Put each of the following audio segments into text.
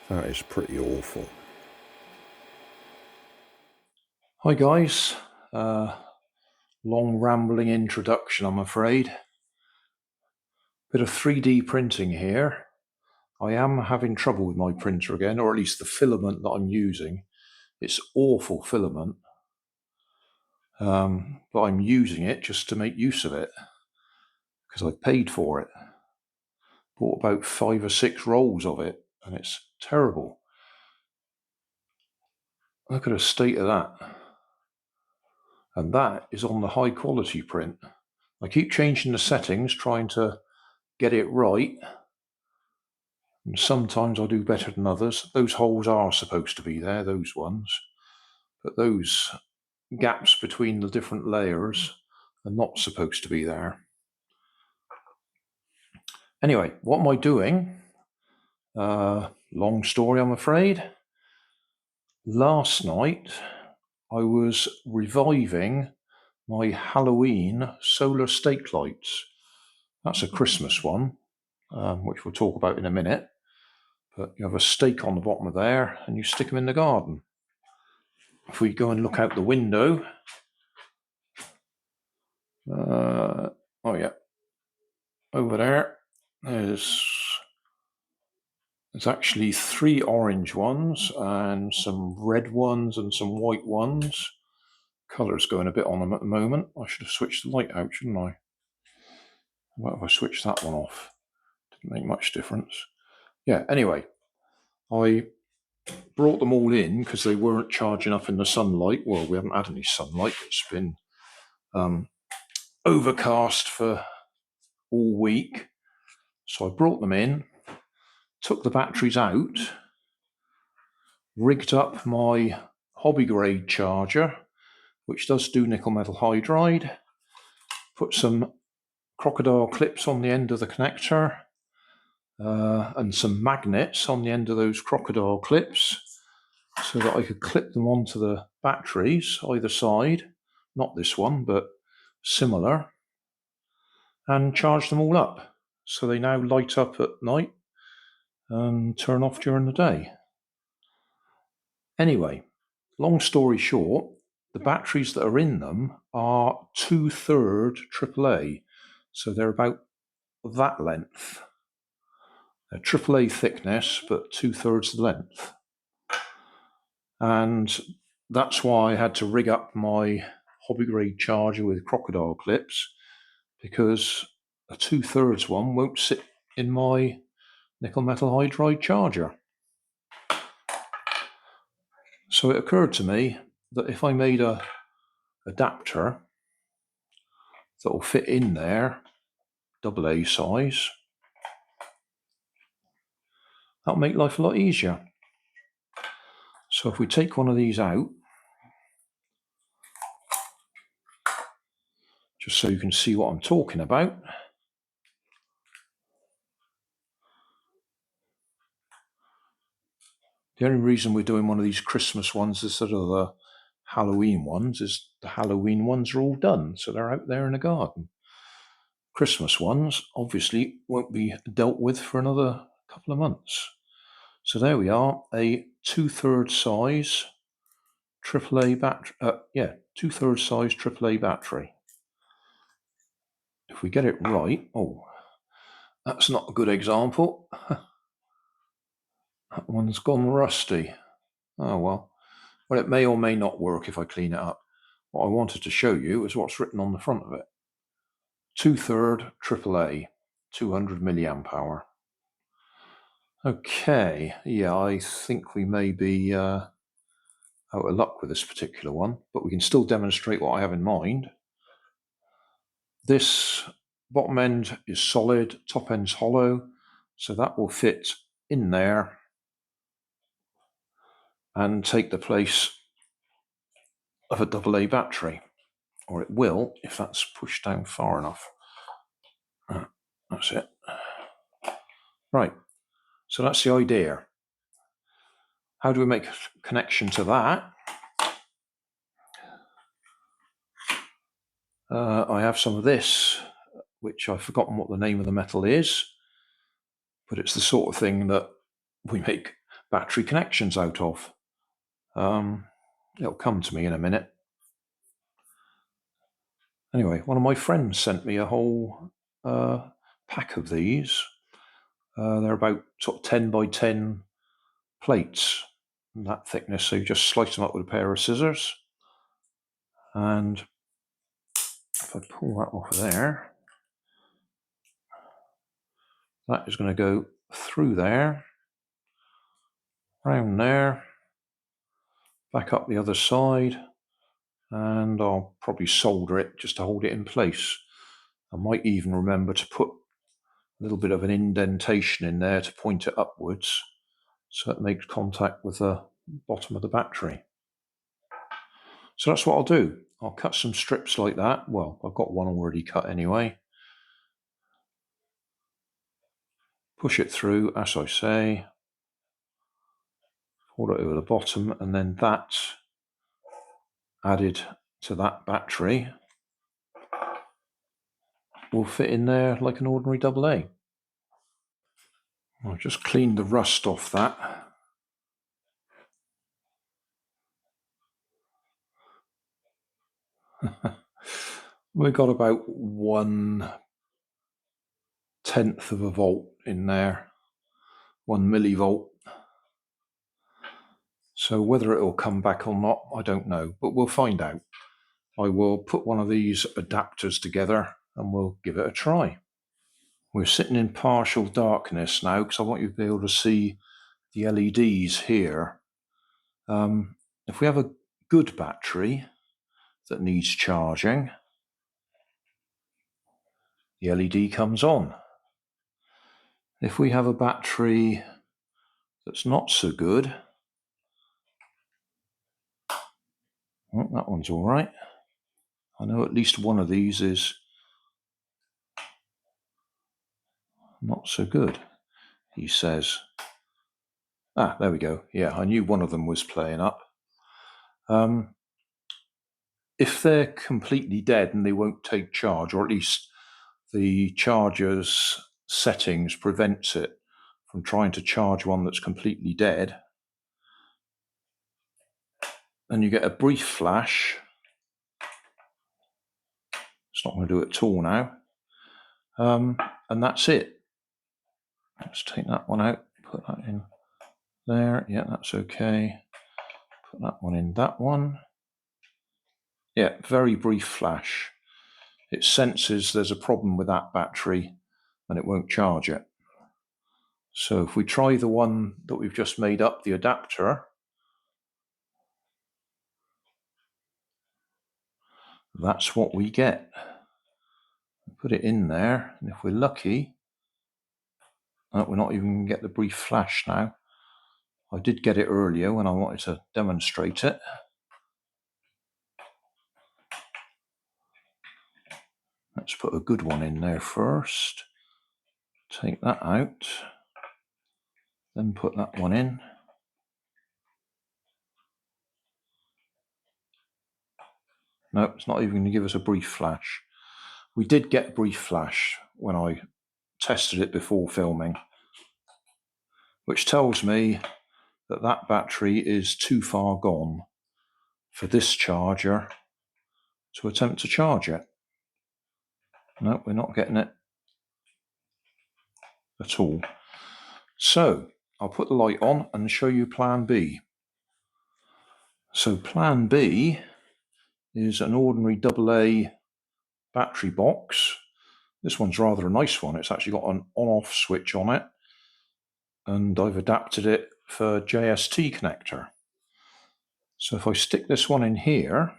That is pretty awful. Hi guys, long rambling introduction I'm afraid. Bit of 3D printing here. I am having trouble with my printer again, or at least the filament that I'm using. It's awful filament, but I'm using it just to make use of it because I paid for it. Bought about 5 or 6 rolls of it and it's terrible. Look at the state of that. And that is on the high quality print. I keep changing the settings, trying to get it right. And sometimes I do better than others. Those holes are supposed to be there, those ones. But those gaps between the different layers are not supposed to be there. Anyway, what am I doing? Long story, I'm afraid. Last night, I was reviving my Halloween solar stake lights. That's a Christmas one, which we'll talk about in a minute. But you have a stake on the bottom of there and you stick them in the garden. If we go and look out the window, oh yeah, over there, there's actually 3 orange ones and some red ones and some white ones. Colour's going a bit on them at the moment. I should have switched the light out, shouldn't I? What if I switched that one off? Didn't make much difference. Yeah, anyway, I brought them all in because they weren't charging up in the sunlight. Well, we haven't had any sunlight. It's been overcast for all week. So I brought them in, took the batteries out, rigged up my hobby grade charger, which does do nickel metal hydride, put some crocodile clips on the end of the connector, and some magnets on the end of those crocodile clips so that I could clip them onto the batteries either side, not this one, but similar, and charge them all up. So they now light up at night and turn off during the day. Anyway, long story short, the batteries that are in them are 2/3 AAA, so they're about that length. They're AAA thickness, but 2/3 the length. And that's why I had to rig up my hobby grade charger with crocodile clips, because a 2/3 one won't sit in my nickel metal hydride charger. So it occurred to me that if I made a adapter that will fit in there, AA size, that'll make life a lot easier. So if we take one of these out, just so you can see what I'm talking about. The only reason we're doing one of these Christmas ones instead of the Halloween ones is the Halloween ones are all done, so they're out there in the garden. Christmas ones obviously won't be dealt with for another couple of months. So there we are, a 2/3 size AAA battery. 2/3 size AAA battery. If we get it right, oh, that's not a good example. That one's gone rusty. Oh well. Well, it may or may not work if I clean it up. What I wanted to show you is what's written on the front of it. 2/3 AAA, 200 milliamp hour. Okay, yeah, I think we may be out of luck with this particular one, but we can still demonstrate what I have in mind. This bottom end is solid, top end's hollow, so that will fit in there and take the place of a AA battery, or it will if that's pushed down far enough. That's it. Right, so that's the idea. How do we make a connection to that? I have some of this, which I've forgotten what the name of the metal is, but it's the sort of thing that we make battery connections out of. It'll come to me in a minute. Anyway, one of my friends sent me a whole pack of these. They're about sort of 10 by 10 plates, that thickness, so you just slice them up with a pair of scissors. And if I pull that off of there, that is going to go through there, round there, back up the other side, and I'll probably solder it just to hold it in place. I might even remember to put a little bit of an indentation in there to point it upwards so it makes contact with the bottom of the battery. So that's what I'll do. I'll cut some strips like that. Well, I've got one already cut anyway. Push it through, as I say. Hold it over the bottom, and then that added to that battery will fit in there like an ordinary AA. I'll just clean the rust off that. We've got about 1/10 of a volt in there, 1 millivolt. So whether it'll come back or not, I don't know, but we'll find out. I will put one of these adapters together and we'll give it a try. We're sitting in partial darkness now because I want you to be able to see the LEDs here. If we have a good battery that needs charging, the LED comes on. If we have a battery that's not so good, oh, that one's all right. I know at least one of these is not so good, he says. Ah, there we go. Yeah, I knew one of them was playing up. If they're completely dead and they won't take charge, or at least the charger's settings prevents it from trying to charge one that's completely dead, then you get a brief flash. It's not going to do it at all now. And that's it. Let's take that one out, put that in there. Yeah, that's okay. Put that one in that one. Yeah, very brief flash. It senses there's a problem with that battery and it won't charge it. So if we try the one that we've just made up, the adapter, that's what we get. Put it in there, and if we're lucky, we're not even going to get the brief flash now. I did get it earlier when I wanted to demonstrate it. Let's put a good one in there first. Take that out. Then put that one in. No, it's not even going to give us a brief flash. We did get a brief flash when I tested it before filming, which tells me that that battery is too far gone for this charger to attempt to charge it. No, we're not getting it at all. So I'll put the light on and show you plan B. So plan B is an ordinary AA battery box. This one's rather a nice one. It's actually got an on-off switch on it, and I've adapted it for JST connector. So if I stick this one in here,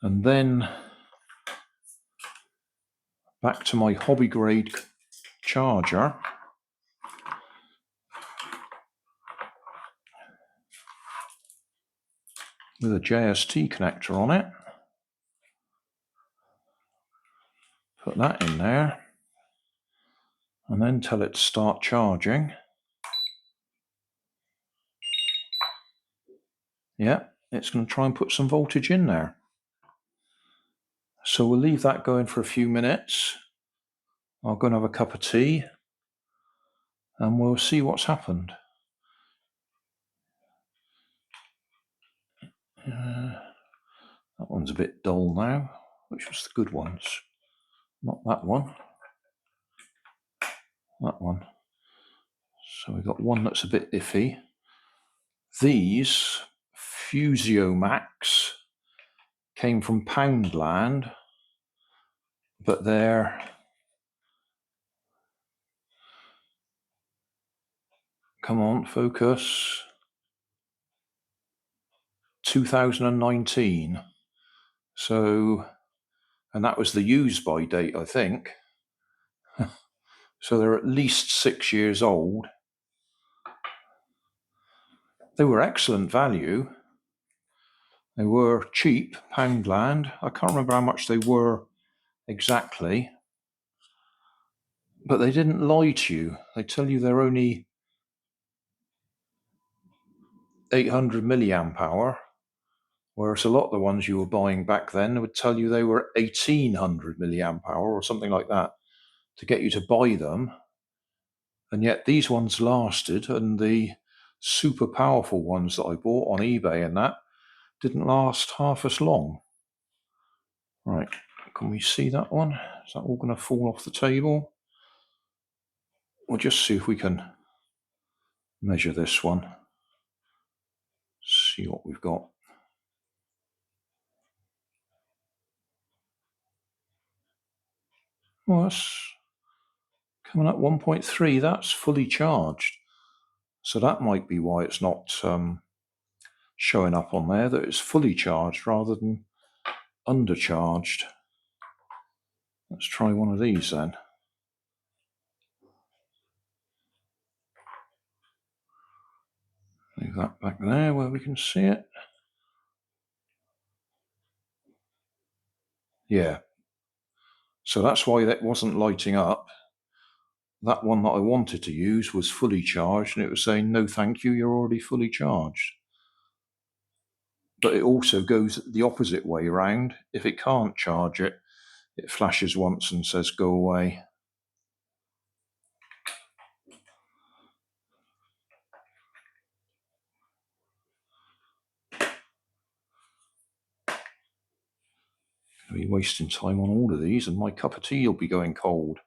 and then back to my hobby grade charger, with a JST connector on it, put that in there, and then tell it to start charging. Yeah, it's going to try and put some voltage in there. So we'll leave that going for a few minutes. I'll go and have a cup of tea and we'll see what's happened. That one's a bit dull now. Which was the good ones? Not that one. That one. So we've got one that's a bit iffy. These Fusiomax came from Poundland, but they're... Come on, focus. 2019. So, and that was the use by date, I think. So they're at least 6 years old. They were excellent value. They were cheap, Poundland. I can't remember how much they were exactly. But they didn't lie to you. They tell you they're only 800 milliamp hour, whereas a lot of the ones you were buying back then would tell you they were 1800 milliamp hour or something like that to get you to buy them. And yet these ones lasted, and the super powerful ones that I bought on eBay and that didn't last half as long. Right, can we see that one? Is that all going to fall off the table? We'll just see if we can measure this one. See what we've got. Well, that's coming at 1.3. That's fully charged. So that might be why it's not showing up on there, that it's fully charged rather than undercharged. Let's try one of these then. Leave that back there where we can see it. Yeah. So that's why that wasn't lighting up. That one that I wanted to use was fully charged, and it was saying, no thank you, you're already fully charged. But it also goes the opposite way around. If it can't charge it, it flashes once and says go away. I'll be wasting time on all of these, and my cup of tea will be going cold.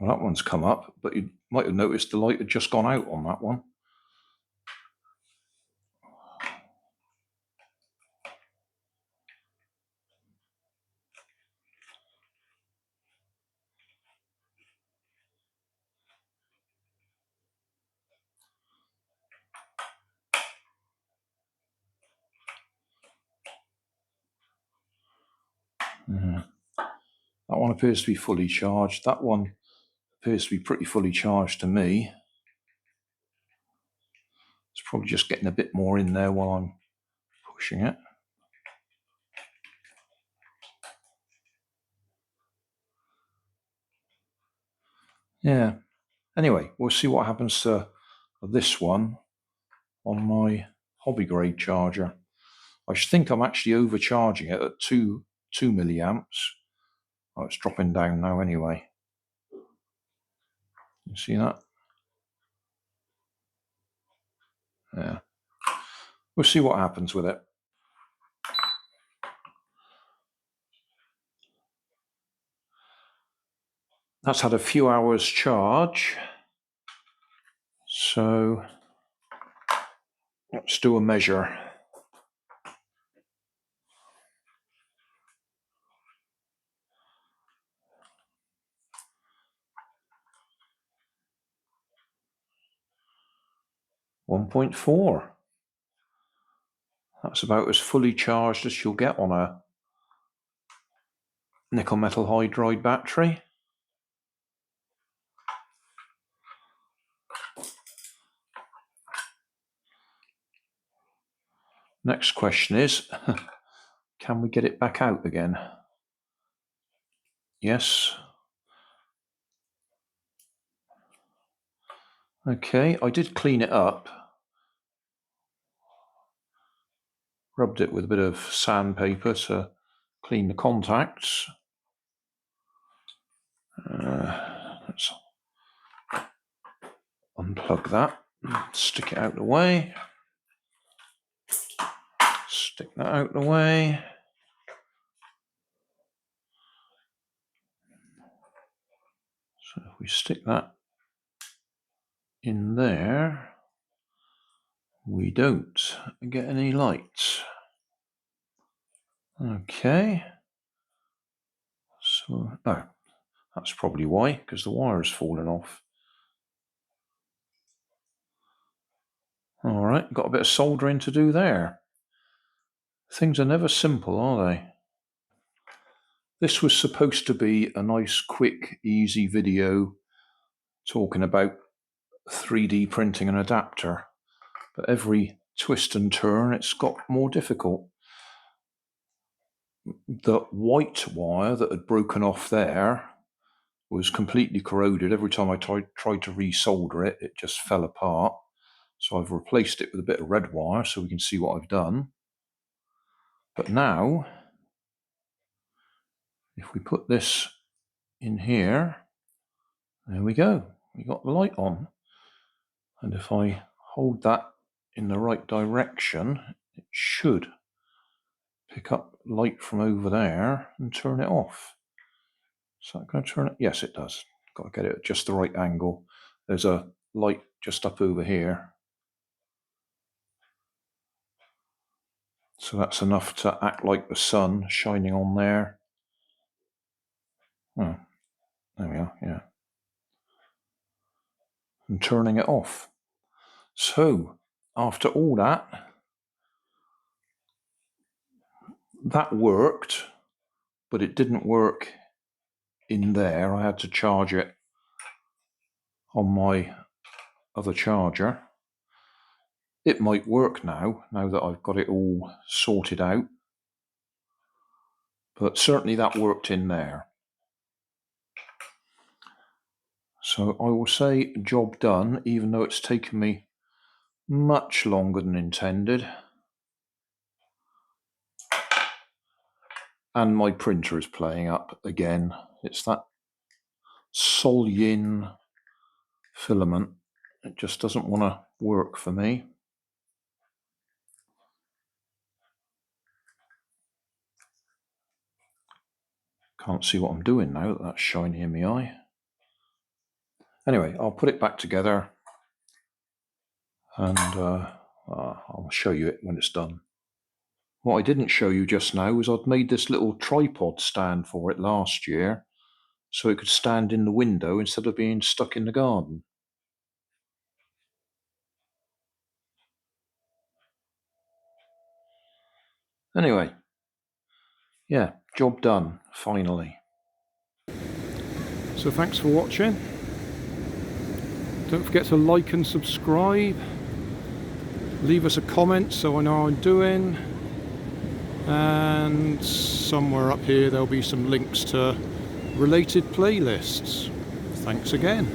Well, that one's come up, but you might have noticed the light had just gone out on that one. That one appears to be fully charged. That one appears to be pretty fully charged to me. It's probably just getting a bit more in there while I'm pushing it. Yeah. Anyway, we'll see what happens to this one on my hobby grade charger. I think I'm actually overcharging it at 2 milliamps. Oh, it's dropping down now anyway. You see that? Yeah. We'll see what happens with it. That's had a few hours charge. So let's do a measure. .4. That's about as fully charged as you'll get on a nickel metal hydride battery. Next question is, can we get it back out again? Yes. Okay, I did clean it up. Rubbed it with a bit of sandpaper to clean the contacts. Let's unplug that, stick it out the way, stick that out the way. So if we stick that in there, we don't get any light. Okay. So, oh, that's probably why, because the wire's fallen off. All right, got a bit of soldering to do there. Things are never simple, are they? This was supposed to be a nice, quick, easy video talking about 3D printing an adapter, but every twist and turn it's got more difficult. The white wire that had broken off there was completely corroded. Every time I tried to resolder it, it just fell apart. So I've replaced it with a bit of red wire so we can see what I've done. But now, if we put this in here, there we go. We got the light on. And if I hold that in the right direction, it should pick up light from over there and turn it off. Is that going to turn it? Yes, it does. Got to get it at just the right angle. There's a light just up over here. So that's enough to act like the sun shining on there. Oh, there we are, yeah. And turning it off. So, after all that worked, but it didn't work in there. I had to charge it on my other charger. It might work now that I've got it all sorted out. But certainly that worked in there. So I will say job done, even though it's taken me much longer than intended. And my printer is playing up again. It's that Sol-Yin filament. It just doesn't want to work for me. Can't see what I'm doing now that that's shiny in my eye. Anyway, I'll put it back together and I'll show you it when it's done. What I didn't show you just now was I'd made this little tripod stand for it last year so it could stand in the window instead of being stuck in the garden. Anyway, yeah, job done, finally. So thanks for watching. Don't forget to like and subscribe. Leave us a comment so I know how I'm doing. And somewhere up here there'll be some links to related playlists. Thanks again.